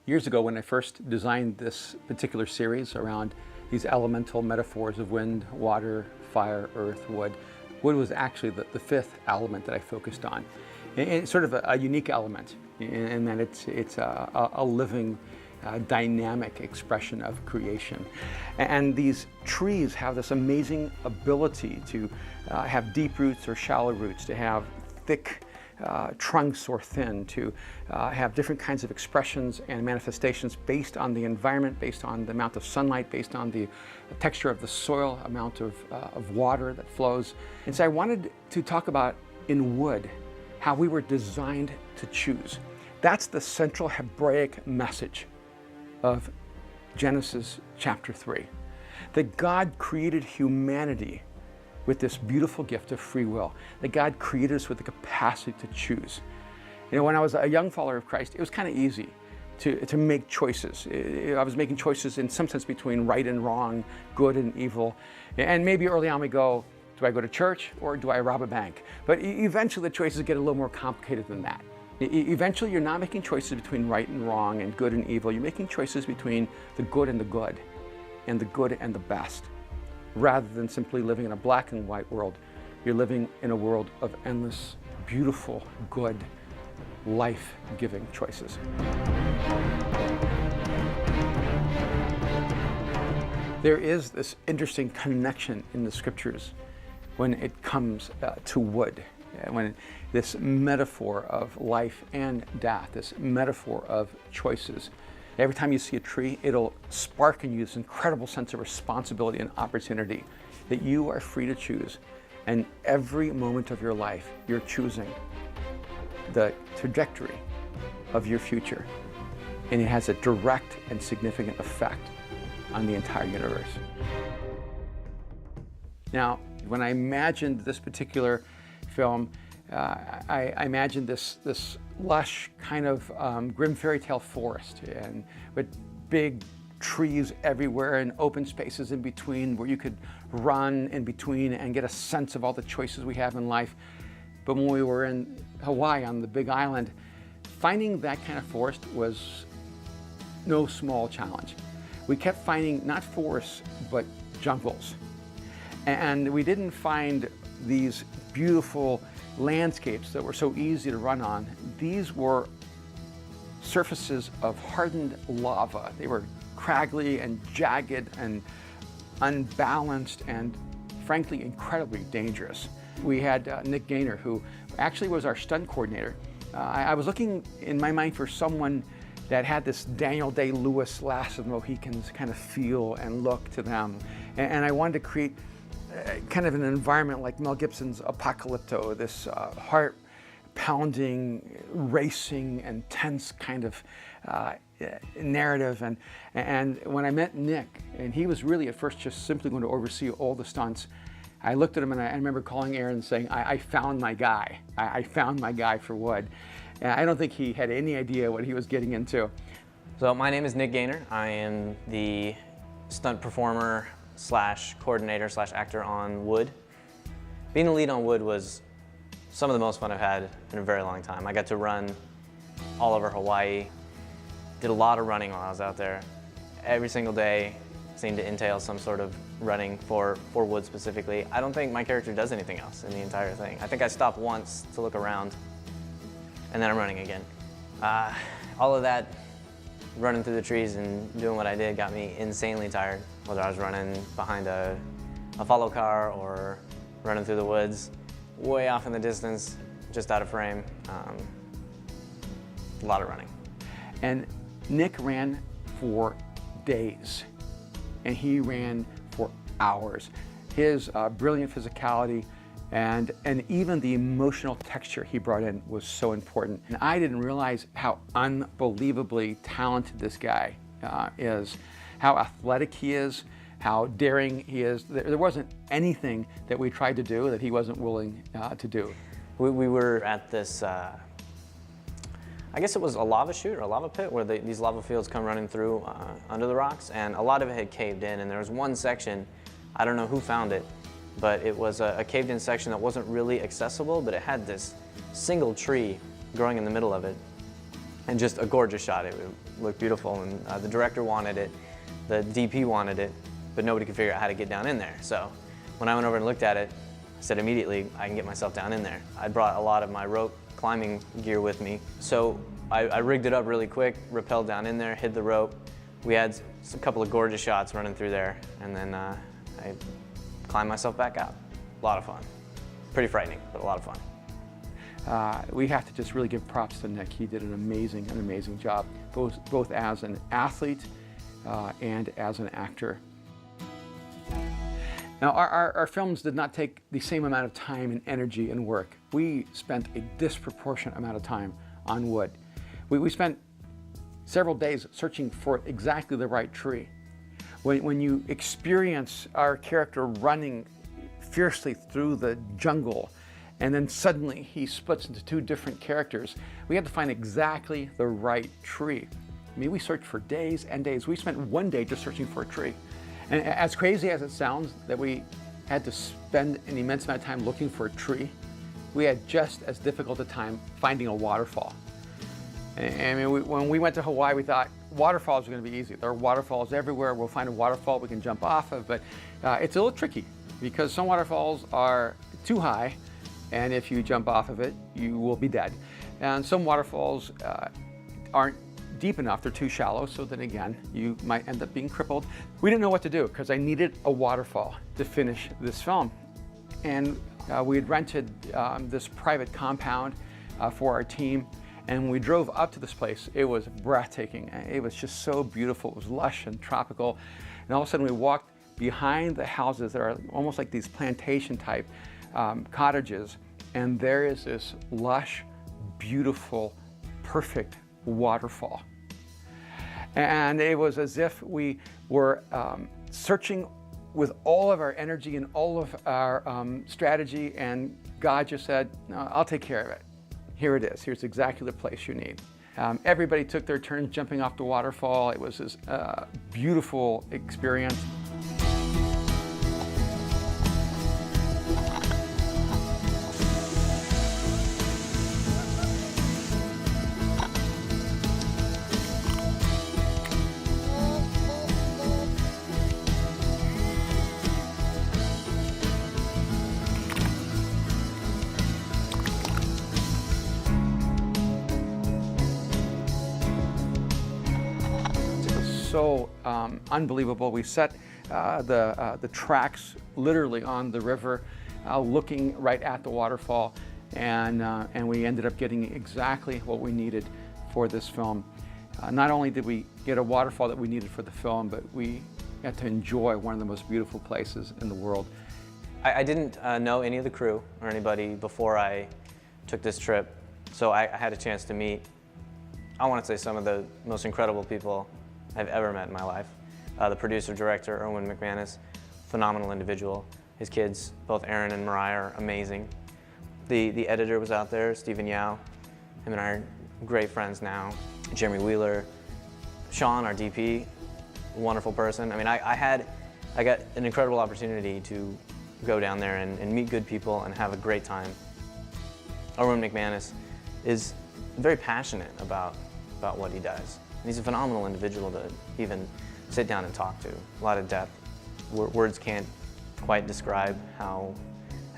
Years ago, when I first designed this particular series around these elemental metaphors of wind, water, fire, earth, wood, wood was actually the fifth element that I focused on. And it's sort of a unique element in that it's a living, dynamic expression of creation. And these trees have this amazing ability to have deep roots or shallow roots, to have thick trunks or thin, to have different kinds of expressions and manifestations based on the environment, based on the amount of sunlight, based on the texture of the soil, amount of water that flows. And so I wanted to talk about in wood how we were designed to choose. That's the central Hebraic message of Genesis chapter 3. That God created humanity with this beautiful gift of free will, that God created us with the capacity to choose. You know, when I was a young follower of Christ, it was kind of easy to make choices. I was making choices in some sense between right and wrong, good and evil. And maybe early on we go, do I go to church or do I rob a bank? But eventually the choices get a little more complicated than that. Eventually you're not making choices between right and wrong and good and evil. You're making choices between the good and the good and the best. Rather than simply living in a black and white world, you're living in a world of endless, beautiful, good, life-giving choices. There is this interesting connection in the scriptures when it comes to wood, when this metaphor of life and death, this metaphor of choices. Every time you see a tree, it'll spark in you this incredible sense of responsibility and opportunity that you are free to choose. And every moment of your life, you're choosing the trajectory of your future. And it has a direct and significant effect on the entire universe. Now, when I imagined this particular film, I imagined this lush kind of grim fairy tale forest, and with big trees everywhere and open spaces in between where you could run in between and get a sense of all the choices we have in life. But when we were in Hawaii on the Big Island, finding that kind of forest was no small challenge. We kept finding not forests, but jungles. And we didn't find these beautiful landscapes that were so easy to run on. These were surfaces of hardened lava. They were craggly and jagged and unbalanced and frankly incredibly dangerous. We had Nick Gaynor, who actually was our stunt coordinator. I was looking in my mind for someone that had this Daniel Day-Lewis, Last of the Mohicans kind of feel and look to them. And I wanted to create kind of an environment like Mel Gibson's Apocalypto, this heart-pounding, racing, and tense kind of narrative. And when I met Nick, and he was really at first just simply going to oversee all the stunts, I looked at him and I remember calling Aaron and saying, I found my guy. I found my guy for wood. And I don't think he had any idea what he was getting into. So my name is Nick Gaynor. I am the stunt performer / coordinator / actor on wood. Being the lead on wood was some of the most fun I've had in a very long time. I got to run all over Hawaii, did a lot of running while I was out there. Every single day seemed to entail some sort of running for wood specifically. I don't think my character does anything else in the entire thing. I think I stopped once to look around, and then I'm running again. All of that, running through the trees and doing what I did, got me insanely tired. Whether I was running behind a follow car or running through the woods, way off in the distance, just out of frame. A lot of running. And Nick ran for days, and he ran for hours. His brilliant physicality and even the emotional texture he brought in was so important. And I didn't realize how unbelievably talented this guy is, how athletic he is, how daring he is. There wasn't anything that we tried to do that he wasn't willing to do. We were at this, I guess it was a lava chute or a lava pit where these lava fields come running through under the rocks, and a lot of it had caved in, and there was one section, I don't know who found it, but it was a caved-in section that wasn't really accessible, but it had this single tree growing in the middle of it. and just a gorgeous shot. It looked beautiful, and the director wanted it, the DP wanted it, but nobody could figure out how to get down in there. So when I went over and looked at it, I said immediately, I can get myself down in there. I brought a lot of my rope climbing gear with me, so I rigged it up really quick, rappelled down in there, hid the rope. We had a couple of gorgeous shots running through there, and then I climbed myself back out. A lot of fun. Pretty frightening, but a lot of fun. We have to just really give props to Nick. He did an amazing job, both as an athlete and as an actor. Now, our films did not take the same amount of time and energy and work. We spent a disproportionate amount of time on wood. We spent several days searching for exactly the right tree. When you experience our character running fiercely through the jungle, and then suddenly he splits into two different characters, we had to find exactly the right tree. I mean, we searched for days and days. We spent one day just searching for a tree. And as crazy as it sounds that we had to spend an immense amount of time looking for a tree, we had just as difficult a time finding a waterfall. I mean, when we went to Hawaii, we thought waterfalls are going to be easy. There are waterfalls everywhere. We'll find a waterfall we can jump off of, but it's a little tricky because some waterfalls are too high, and if you jump off of it, you will be dead. And some waterfalls aren't deep enough, they're too shallow, so then again, you might end up being crippled. We didn't know what to do because I needed a waterfall to finish this film. And we had rented this private compound for our team. And when we drove up to this place, it was breathtaking. It was just so beautiful. It was lush and tropical. And all of a sudden we walked behind the houses that are almost like these plantation type cottages. And there is this lush, beautiful, perfect waterfall. And it was as if we were searching with all of our energy and all of our strategy, and God just said, "No, I'll take care of it. Here it is. Here's exactly the place you need." Everybody took their turns jumping off the waterfall. It was this beautiful experience. So unbelievable. We set the tracks literally on the river, looking right at the waterfall, and we ended up getting exactly what we needed for this film. Not only did we get a waterfall that we needed for the film, but we got to enjoy one of the most beautiful places in the world. I didn't know any of the crew or anybody before I took this trip, so I had a chance to meet, I want to say, some of the most incredible people I've ever met in my life. The producer, director, Erwin McManus, phenomenal individual. His kids, both Aaron and Mariah, are amazing. The editor was out there, Stephen Yao. Him and I are great friends now. Jeremy Wheeler, Sean, our DP, wonderful person. I mean, I got an incredible opportunity to go down there and meet good people and have a great time. Erwin McManus is very passionate about what he does. He's a phenomenal individual to even sit down and talk to. A lot of depth. Words can't quite describe how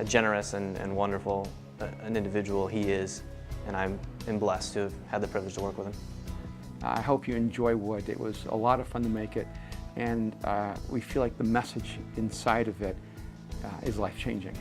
generous and wonderful an individual he is, and I'm blessed to have had the privilege to work with him. I hope you enjoy Wood. It was a lot of fun to make it, and we feel like the message inside of it is life-changing.